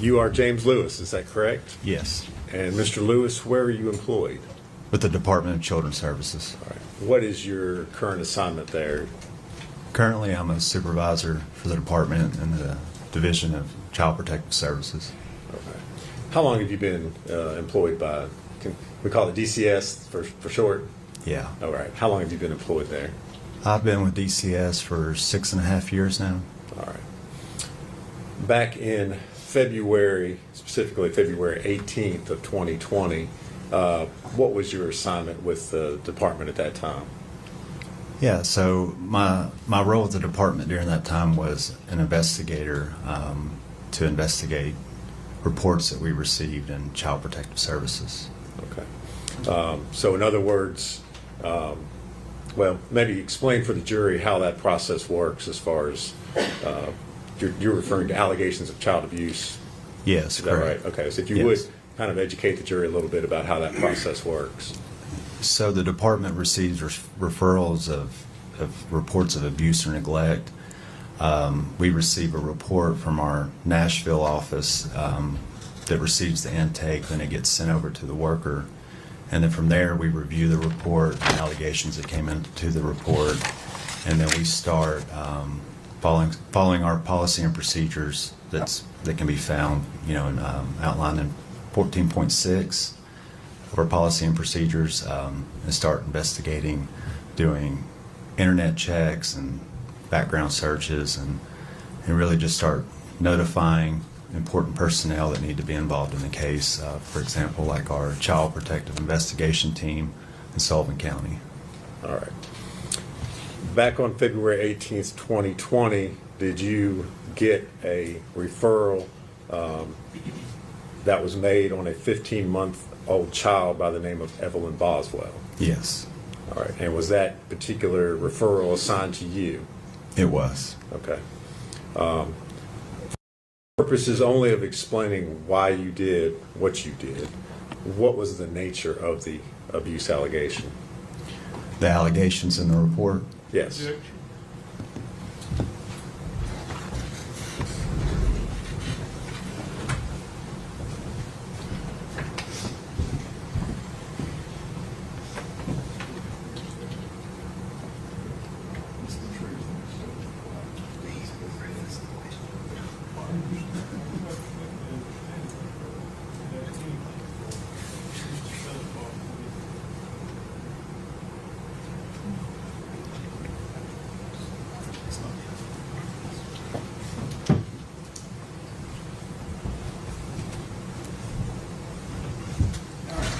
You are James Lewis, is that correct? Yes, And Mr. Lewis, where are you employed? with the Department of Children's Services. All right. What is your current assignment there? Currently, I'm a supervisor for the department in the Division of Child Protective Services. Okay. How long have you been employed by, we call it DCS for short? Yeah. All right. How long have you been employed there? I've been with DCS for 6.5 years now. All right. Back in February, specifically February 18th of 2020, what was your assignment with the department at that time? Yeah, so my role with the department during that time was an investigator to investigate reports that we received in Child Protective Services. Okay. So in other words, well, maybe explain for the jury how that process works as far as you're referring to allegations of child abuse. Yes, Is that correct. right? Okay, so if you Yes. would kind of educate the jury a little bit about how that process works. So the department receives referrals of reports of abuse or neglect. We receive a report from our Nashville office that receives the intake, then it gets sent over to the worker. And then from there, we review the report, the allegations that came into the report, and then we start following our policy and procedures that can be found, outlined in 14.6 of our policy and procedures, and start investigating, doing internet checks and background searches, and really just start notifying important personnel that need to be involved in the case. For example, like our Child Protective Investigation team in Sullivan County. All right. Back on February 18th, 2020, did you get a referral that was made on a 15-month-old child by the name of Evelyn Boswell? Yes, All right. And was that particular referral assigned to you? it was. Okay. Purposes only of explaining why you did what you did, what was the nature of the abuse allegation? The allegations in the report. Yes.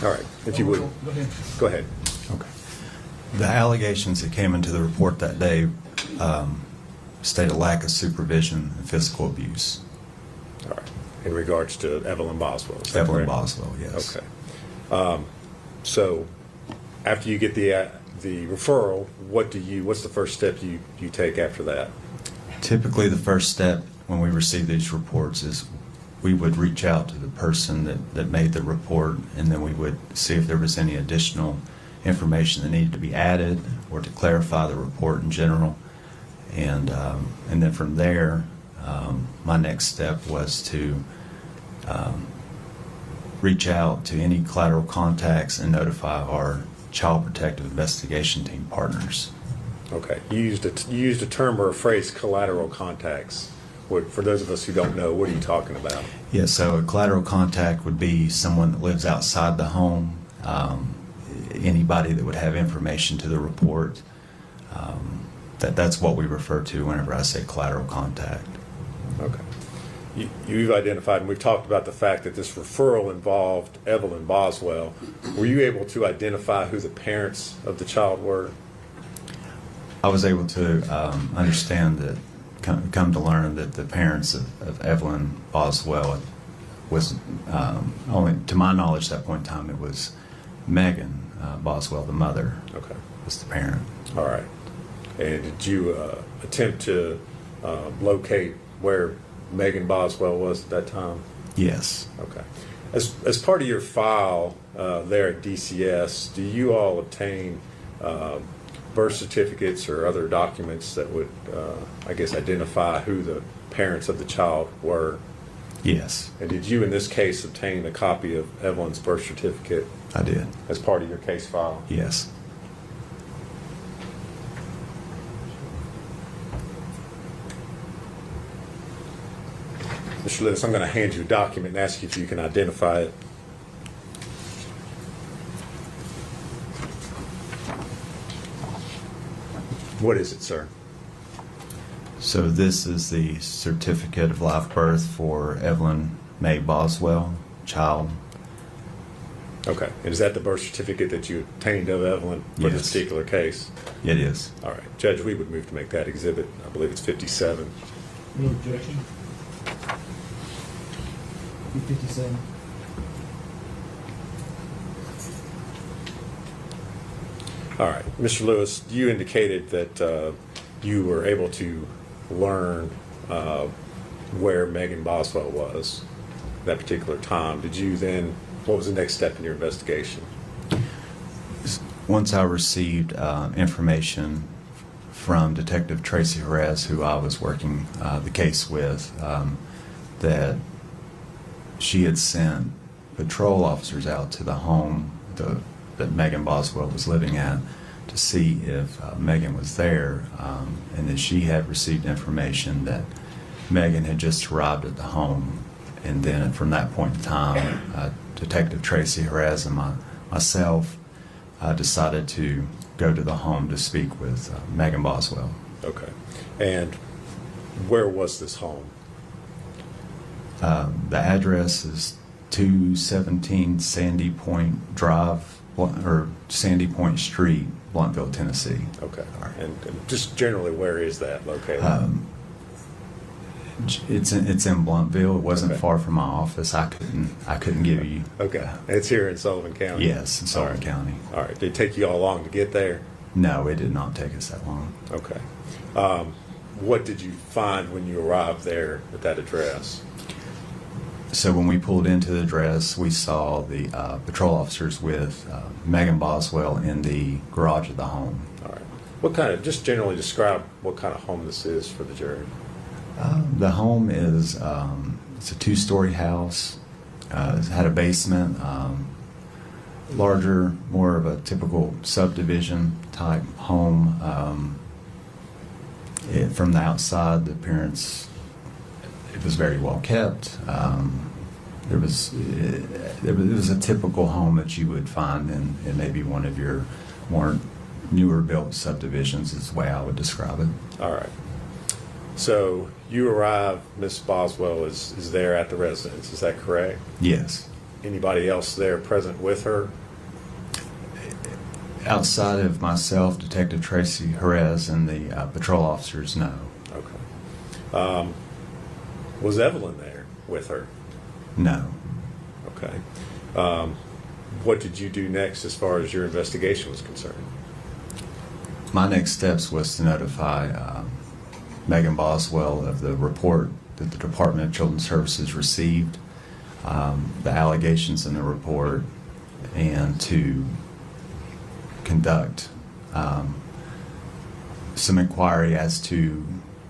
All right. If you would, go ahead. Okay. The allegations that came into the report that day state a lack of supervision and physical abuse. All right. In regards to Evelyn Boswell. Is that Evelyn correct? Boswell, yes. Okay. So after you get the referral, what's the first step you take after that? Typically, the first step when we receive these reports is we would reach out to the person that made the report, and then we would see if there was any additional information that needed to be added or to clarify the report in general. And then from there, my next step was to reach out to any collateral contacts and notify our Child Protective Investigation team partners. Okay. You used a term or a phrase, collateral contacts. For those of us who don't know, what are you talking about? Yeah, so a collateral contact would be someone that lives outside the home, anybody that would have information to the report. That's what we refer to whenever I say collateral contact. Okay. You've identified, and we've talked about the fact that this referral involved Evelyn Boswell. Were you able to identify who the parents of the child were? I was able to understand that, come to learn that the parents of Evelyn Boswell was, only to my knowledge at that point in time, it was Megan Boswell, the mother, Okay. was the parent. All right. And did you attempt to locate where Megan Boswell was at that time? Yes. Okay. As part of your file there at DCS, do you all obtain birth certificates or other documents that would, I guess, identify who the parents of the child were? Yes, And did you, in this case, obtain a copy of Evelyn's birth certificate I did. as part of your case file? Yes. Mr. Lewis, I'm going to hand you a document and ask you if you can identify it. What is it, sir? So this is the certificate of live birth for Evelyn May Boswell, child. Okay. And is that the birth certificate that you obtained of Evelyn for this Yes. particular case? It is. All right. Judge, we would move to make that exhibit. I believe it's 57. No objection. 57. All right. Mr. Lewis, you indicated that you were able to learn where Megan Boswell was that particular time. Did you then, what was the next step in your investigation? Once I received information from Detective Tracy Jerez, who I was working the case with, that she had sent patrol officers out to the home that Megan Boswell was living at to see if Megan was there, and that she had received information that Megan had just arrived at the home. And then from that point in time, Detective Tracy Jerez and myself decided to go to the home to speak with Megan Boswell. Okay. And where was this home? The address is 217 Sandy Point Drive, or Sandy Point Street, Blunttville, Tennessee. Okay. And just generally, where is that located? It's in Blunttville. It wasn't Okay. far from my office. I couldn't give you. Okay. It's here in Sullivan County? Yes, in Sullivan All right. County. All right. Did it take you all long to get there? No, it did not take us that long. Okay. What did you find when you arrived there at that address? So when we pulled into the address, we saw the patrol officers with Megan Boswell in the garage of the home. All right. What kind of, just generally describe what kind of home this is for the jury. The home is it's a two-story house. It had a basement, larger, more of a typical subdivision type home. From the outside, the appearance, it was very well kept. It was a typical home that you would find in maybe one of your more newer built subdivisions, is the way I would describe it. All right. So you arrive, Miss Boswell is there at the residence, is that correct? Yes. Anybody else there present with her? Outside of myself, Detective Tracy Jerez, and the patrol officers, no. Okay. Was Evelyn there with her? No. Okay. What did you do next as far as your investigation was concerned? My next steps was to notify Megan Boswell of the report that the Department of Children's Services received, the allegations in the report, and to conduct some inquiry as to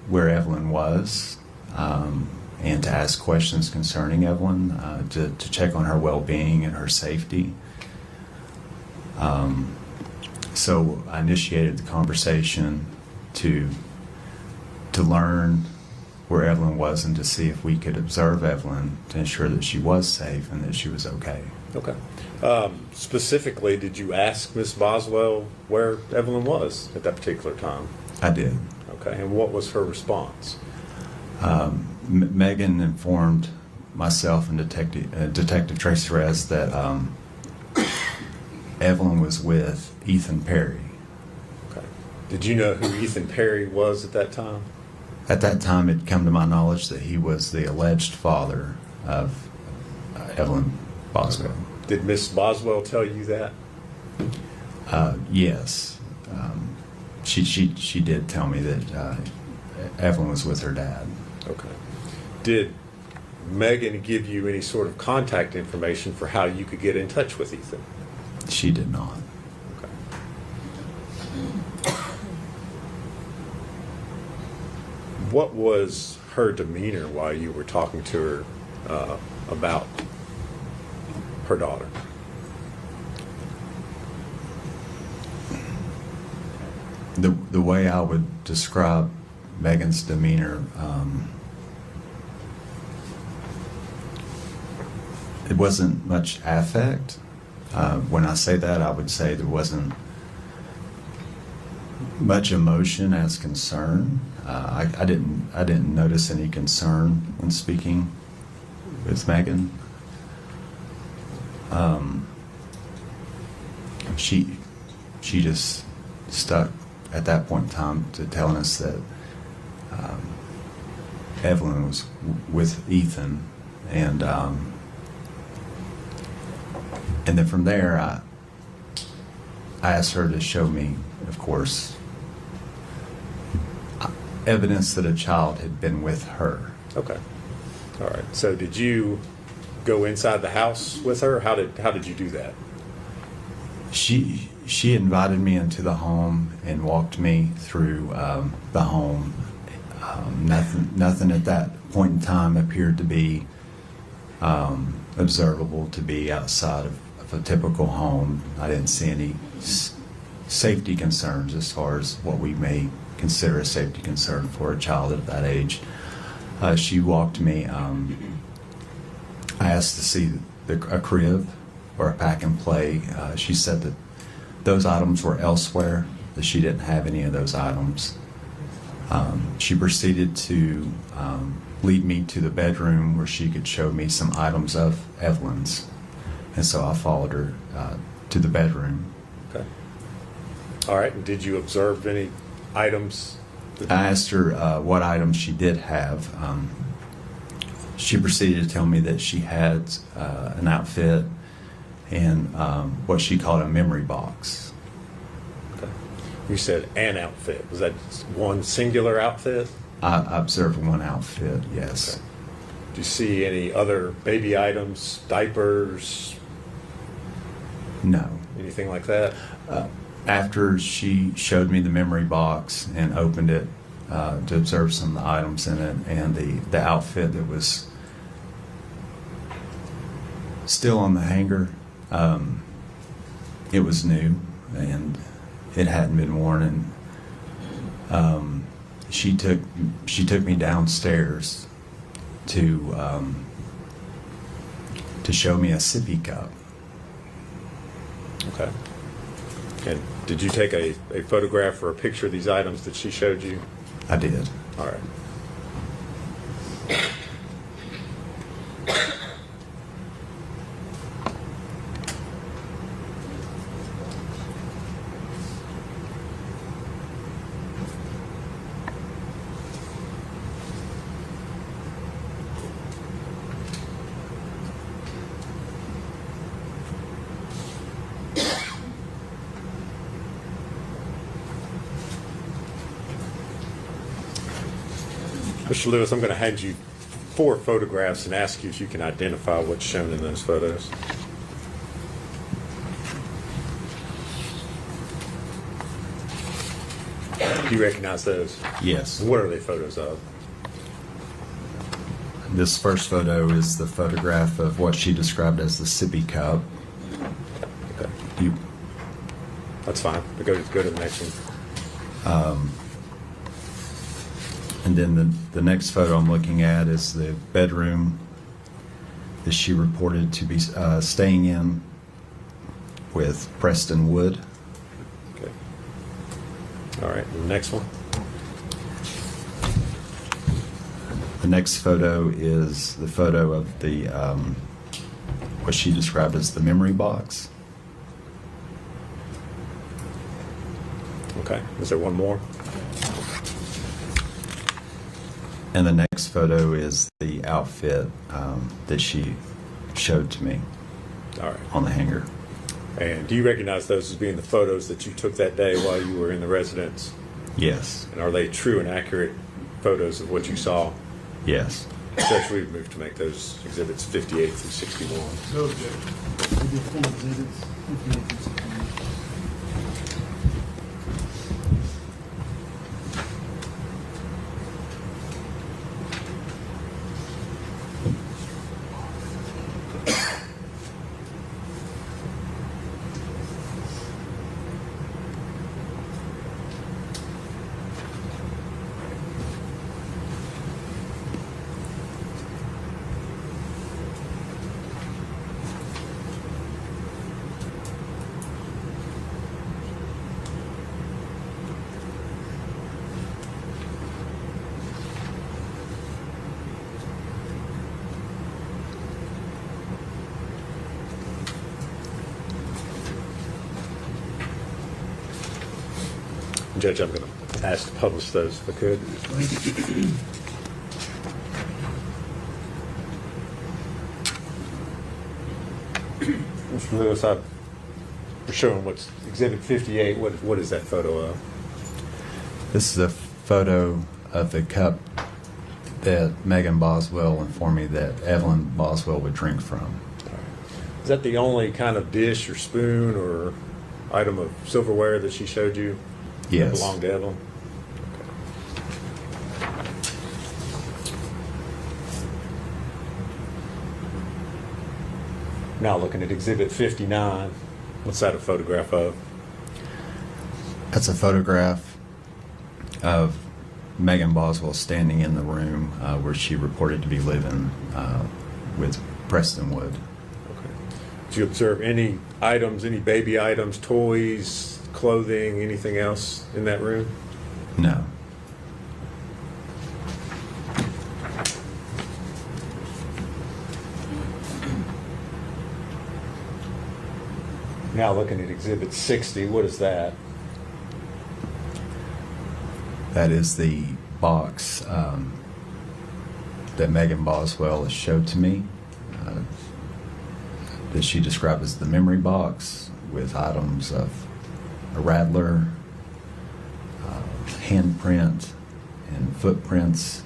where Evelyn was, and to ask questions concerning Evelyn, to check on her well-being and her safety. So I initiated the conversation to learn where Evelyn was and to see if we could observe Evelyn to ensure that she was safe and that she was okay. Okay. Specifically, did you ask Miss Boswell where Evelyn was at that particular time? I did. Okay. And what was her response? Megan informed myself and Detective Tracy Jerez that Evelyn was with Ethan Perry. Okay. Did you know who Ethan Perry was at that time? At that time, it come to my knowledge that he was the alleged father of Evelyn Boswell. Okay. Did Miss Boswell tell you that? Yes. She did tell me that Evelyn was with her dad. Okay. Did Megan give you any sort of contact information for how you could get in touch with Ethan? She did not. Okay. What was her demeanor while you were talking to her about her daughter? The way I would describe Megan's demeanor, it wasn't much affect. When I say that, I would say there wasn't much emotion as concern. I didn't notice any concern when speaking with Megan. She just stuck at that point in time to telling us that Evelyn was with Ethan, and then from there I asked her to show me, of course, evidence that a child had been with her. Okay. All right. So did you go inside the house with her? How did you do that? She invited me into the home and walked me through the home. Nothing at that point in time appeared to be observable to be outside of a typical home. I didn't see any safety concerns as far as what we may consider a safety concern for a child at that age. She walked me. I asked to see a crib or a pack and play. She said that those items were elsewhere, that she didn't have any of those items. She proceeded to lead me to the bedroom where she could show me some items of Evelyn's. And so I followed her to the bedroom. Okay. All right. And did you observe any items? I asked her what items she did have. She proceeded to tell me that she had an outfit and what she called a memory box. Okay. You said an outfit. Was that one singular outfit? I observed one outfit, yes. Okay. Do you see any other baby items, diapers, No. anything like that? After she showed me the memory box and opened it to observe some of the items in it, and the outfit that was still on the hanger, it was new and it hadn't been worn. And she took me downstairs to show me a sippy cup. Okay. And did you take a photograph or a picture of these items that she showed you? I did. All right. Mr. Lewis, I'm going to hand you 4 photographs and ask you if you can identify what's shown in those photos. Do you recognize those? Yes. What are they photos of? This first photo is the photograph of what she described as the sippy cup. Okay. That's fine. But go to the next one. And then the next photo I'm looking at is the bedroom that she reported to be staying in with Preston Wood. Okay. All right. And the next one. The next photo is the photo of the what she described as the memory box. Okay. Is there one more? And the next photo is the outfit that she showed to me All right. on the hanger. And do you recognize those as being the photos that you took that day while you were in the residence? Yes. And are they true and accurate photos of what you saw? Yes. Judge, we've moved to make those exhibits 58 through 61. No objection. We did full exhibits, 58 through 61. Judge, I'm going to ask to publish those if I could. Mr. Lewis, we're showing what's Exhibit 58. What is that photo of? This is a photo of the cup that Megan Boswell informed me that Evelyn Boswell would drink from. Is that the only kind of dish or spoon or item of silverware that she showed you? Yes. That belonged to Evelyn? Now looking at Exhibit 59, what's that a photograph of? That's a photograph of Megan Boswell standing in the room where she reported to be living with Preston Wood. Okay. Did you observe any items, any baby items, toys, clothing, anything else in that room? No. Now looking at Exhibit 60, what is that? That is the box that Megan Boswell has showed to me that she described as the memory box with items of a rattler, handprint, and footprints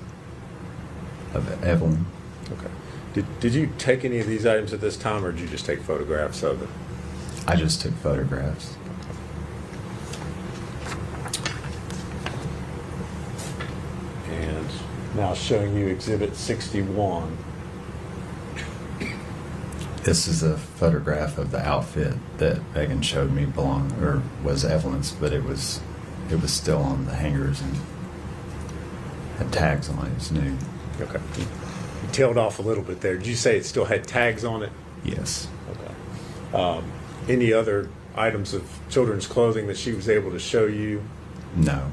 of Evelyn. Okay. Did you take any of these items at this time, or did you just take photographs of it? I just took photographs. And now showing you Exhibit 61. This is a photograph of the outfit that Megan showed me was Evelyn's, but it was still on the hangers and had tags on it. It was new. Okay. You tailed off a little bit there. Did you say it still had tags on it? Yes. Okay. Any other items of children's clothing that she was able to show you? No.